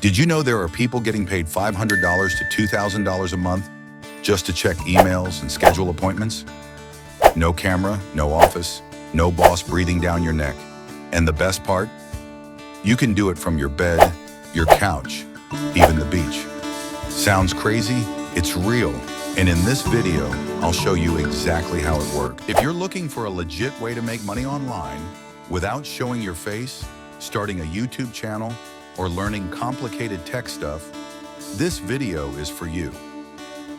Did you know there are people getting paid $500 to $2,000 a month just to check emails and schedule appointments? No camera, no office, no boss breathing down your neck. And the best part? You can do it from your bed, your couch, even the beach. Sounds crazy? It's real. And in this video, I'll show you exactly how it works. If you're looking for a legit way to make money online without showing your face, starting a YouTube channel, or learning complicated tech stuff, this video is for you.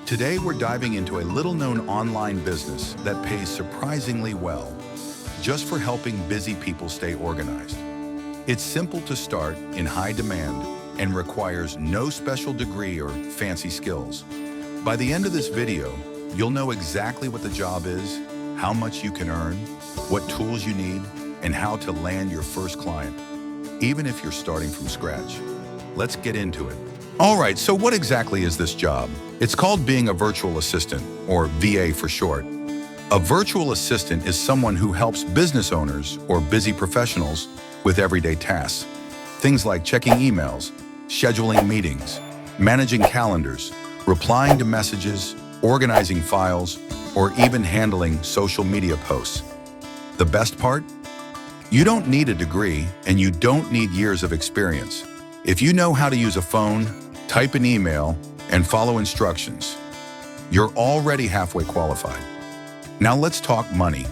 Today, we're diving into a little-known online business that pays surprisingly well, just for helping busy people stay organized. It's simple to start, in high demand, and requires no special degree or fancy skills. By the end of this video, you'll know exactly what the job is, how much you can earn, what tools you need, and how to land your first client, even if you're starting from scratch. Let's get into it. All right, so what exactly is this job? It's called being a virtual assistant, or VA for short. A virtual assistant is someone who helps business owners or busy professionals with everyday tasks. Things like checking emails, scheduling meetings, managing calendars, replying to messages, organizing files, or even handling social media posts. The best part? You don't need a degree and you don't need years of experience. If you know how to use a phone, type an email, and follow instructions, you're already halfway qualified. Now let's talk money.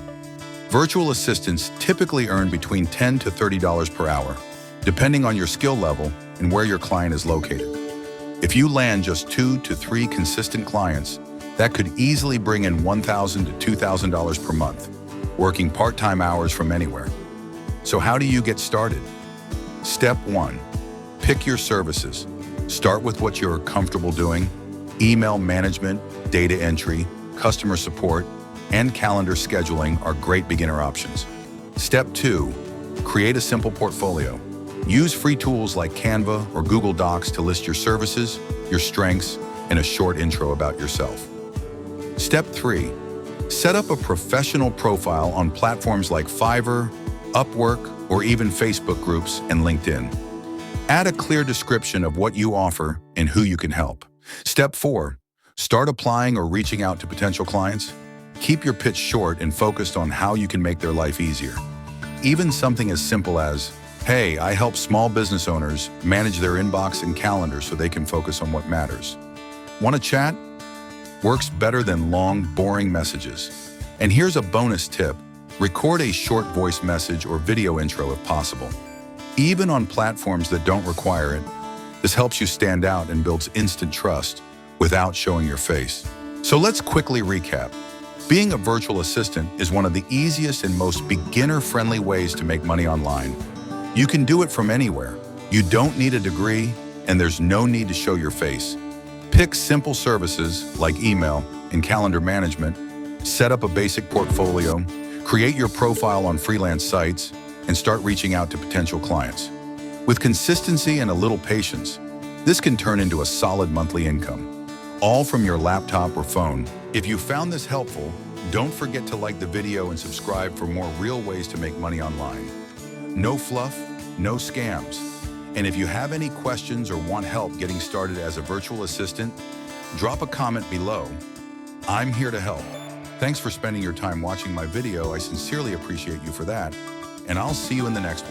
Virtual assistants typically earn between $10 to $30 per hour, depending on your skill level and where your client is located. If you land just 2 to 3 consistent clients, that could easily bring in $1,000 to $2,000 per month, working part-time hours from anywhere. So how do you get started? Step 1, pick your services. Start with what you're comfortable doing. Email management, data entry, customer support, and calendar scheduling are great beginner options. Step 2, create a simple portfolio. Use free tools like Canva or Google Docs to list your services, your strengths, and a short intro about yourself. Step 3, set up a professional profile on platforms like Fiverr, Upwork, or even Facebook groups and LinkedIn. Add a clear description of what you offer and who you can help. Step 4, start applying or reaching out to potential clients. Keep your pitch short and focused on how you can make their life easier. Even something as simple as, "Hey, I help small business owners manage their inbox and calendar so they can focus on what matters." Want to chat? Works better than long, boring messages. And here's a bonus tip. Record a short voice message or video intro if possible. Even on platforms that don't require it, this helps you stand out and builds instant trust without showing your face. So let's quickly recap. Being a virtual assistant is one of the easiest and most beginner-friendly ways to make money online. You can do it from anywhere. You don't need a degree, and there's no need to show your face. Pick simple services like email and calendar management, set up a basic portfolio, create your profile on freelance sites, and start reaching out to potential clients. With consistency and a little patience, this can turn into a solid monthly income, all from your laptop or phone. If you found this helpful, don't forget to like the video and subscribe for more real ways to make money online. No fluff, no scams. And if you have any questions or want help getting started as a virtual assistant, drop a comment below. I'm here to help. Thanks for spending your time watching my video. I sincerely appreciate you for that, and I'll see you in the next one.